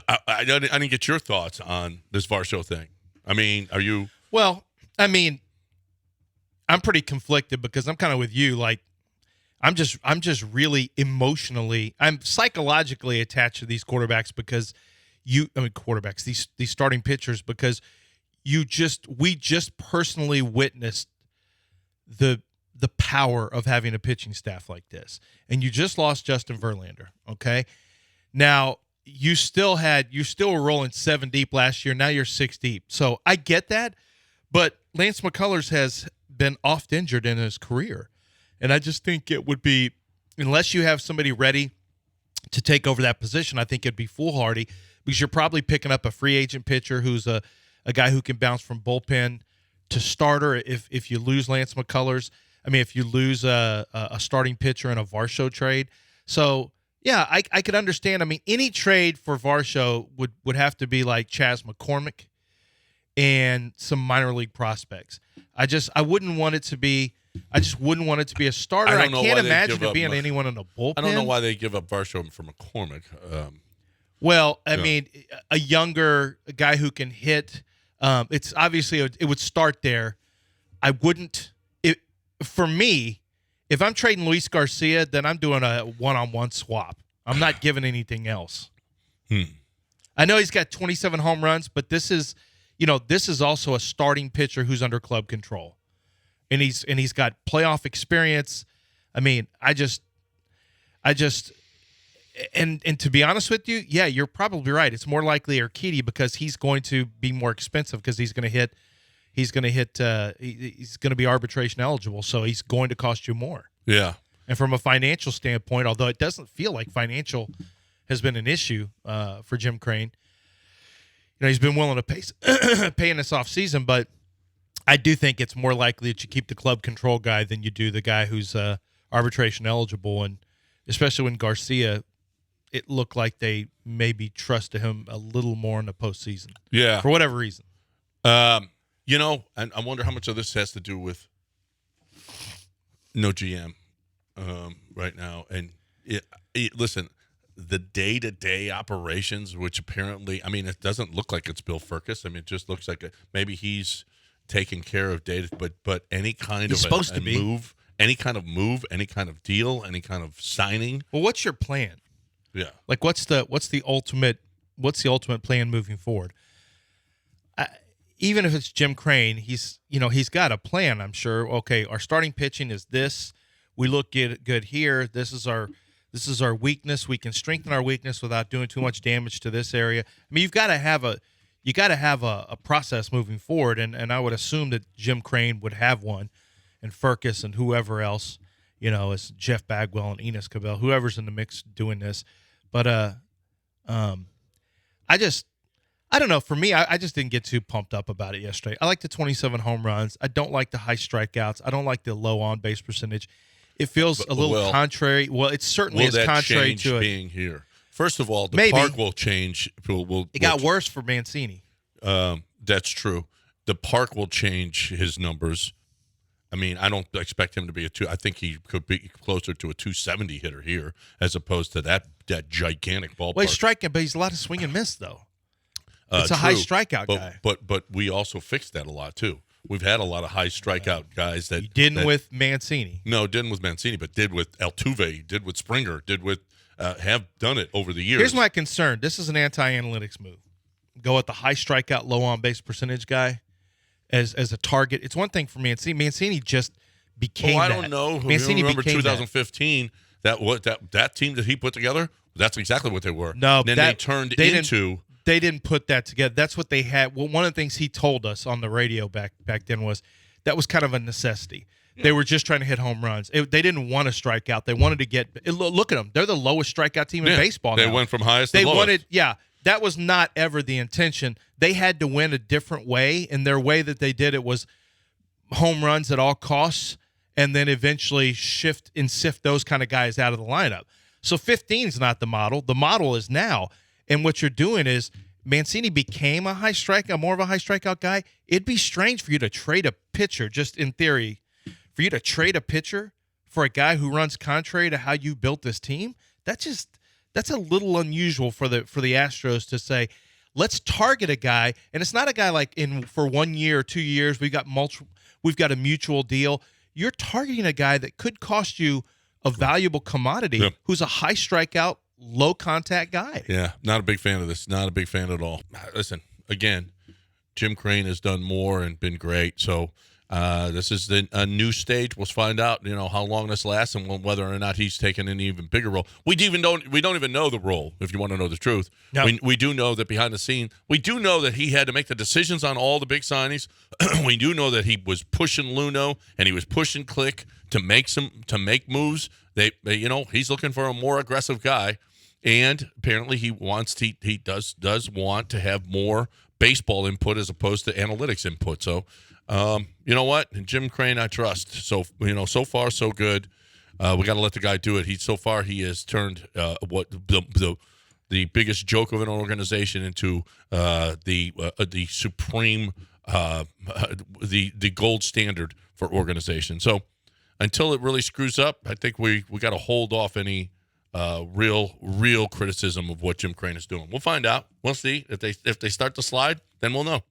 I didn't get your thoughts on this Varsho thing. I mean, are you? Well, I mean, I'm pretty conflicted because I'm kind of with you. Like, I'm just really emotionally, I'm psychologically attached to these quarterbacks because these starting pitchers, because we just personally witnessed the power of having a pitching staff like this. And you just lost Justin Verlander, okay? Now, you still were rolling 7 deep last year. Now you're 6 deep. So I get that, but Lance McCullers has been oft injured in his career. And I just think it would be, unless you have somebody ready to take over that position, I think it'd be foolhardy because you're probably picking up a free agent pitcher who's a guy who can bounce from bullpen to starter if you lose Lance McCullers. I mean, if you lose a starting pitcher in a Varsho trade. So, yeah, I could understand. I mean, any trade for Varsho would have to be like Chas McCormick and some minor league prospects. I wouldn't want it to be – I just wouldn't want it to be a starter. I can't imagine it being anyone in the bullpen. I don't know why they give up Varsho for McCormick. Well, I mean, a younger guy who can hit. It's obviously it would start there. I wouldn't. For me, if I'm trading Luis Garcia, then I'm doing a one-on-one swap. I'm not giving anything else. I know he's got 27 home runs, but this is also a starting pitcher who's under club control. And he's got playoff experience. I mean, and to be honest with you, yeah, you're probably right. It's more likely Urquidy because he's going to be more expensive because he's going to be arbitration eligible, so he's going to cost you more. Yeah. And from a financial standpoint, although it doesn't feel like financial has been an issue for Jim Crane, he's been willing to pay in this offseason, but I do think it's more likely that you keep the club control guy than you do the guy who's arbitration eligible. And especially when Garcia, it looked like they maybe trusted him a little more in the postseason. Yeah. For whatever reason. And I wonder how much of this has to do with no GM right now. And listen, the day-to-day operations, which apparently, I mean, it doesn't look like it's Bill Furcus. I mean, it just looks like maybe he's taking care of data, but any kind of move, any kind of deal, any kind of signing. Well, what's your plan? Yeah. Like, what's the ultimate plan moving forward? Even if it's Jim Crane, he's got a plan, I'm sure. Okay, our starting pitching is this. We look good here. This is our weakness. We can strengthen our weakness without doing too much damage to this area. I mean, you got to have a process moving forward, and I would assume that Jim Crane would have one, and Furcus and whoever else, is Jeff Bagwell and Enos Cabell, whoever's in the mix doing this. But I don't know. For me, I just didn't get too pumped up about it yesterday. I like the 27 home runs. I don't like the high strikeouts. I don't like the low on-base percentage. It feels a little contrary. Well, it certainly is contrary to being here. First of all, the park will change. It got worse for Mancini. That's true. The park will change his numbers. I mean, I don't expect him to be a two. I think he could be closer to a 270 hitter here as opposed to that gigantic ballpark. Well, he's striking, but he's a lot of swing and miss, though. It's a high strikeout guy. But we also fixed that a lot, too. We've had a lot of high strikeout guys that – You didn't with Mancini. No, didn't with Mancini, but did with Altuve, did with Springer, did with have done it over the years. Here's my concern. This is an anti-analytics move. Go with the high strikeout, low on-base percentage guy as a target. It's one thing for Mancini. Mancini just became I don't know. Mancini remember became 2015, that team that he put together, that's exactly what they were. No, and then they turned into – They didn't put that together. That's what they had. Well, one of the things he told us on the radio back then was that was kind of a necessity. Yeah. They were just trying to hit home runs. They didn't want to strike out. They wanted to get – look at them. They're the lowest strikeout team in baseball now. They went from highest to lowest. That was not ever the intention. They had to win a different way, and their way that they did it was home runs at all costs and then eventually sift those kind of guys out of the lineup. So 15 is not the model. The model is now – and what you're doing is Mancini became more of a high strikeout guy. It'd be strange for you to trade a pitcher, just in theory, for you to trade a pitcher for a guy who runs contrary to how you built this team. That's That's a little unusual for the Astros to say, let's target a guy, and it's not a guy like for 1 year or 2 years. We've got a mutual deal. You're targeting a guy that could cost you a valuable commodity, who's a high strikeout, low contact guy. Yeah, not a big fan of this. Not a big fan at all. Listen, again, Jim Crane has done more and been great. So this is a new stage. We'll find out, how long this lasts and whether or not he's taken an even bigger role. We don't even know the role, if you want to know the truth. No. We do know that behind the scene, we do know that he had to make the decisions on all the big signings. We do know that he was pushing Luno and he was pushing Click to make moves. He's looking for a more aggressive guy, and apparently he does want to have more baseball input as opposed to analytics input. So. You know what? And Jim Crane, I trust. So so far so good. We got to let the guy do it. He has turned what the biggest joke of an organization into the supreme the gold standard for organization. So until it really screws up, I think we got to hold off any real criticism of what Jim Crane is doing. We'll find out. We'll see if they start to slide. Then we'll know.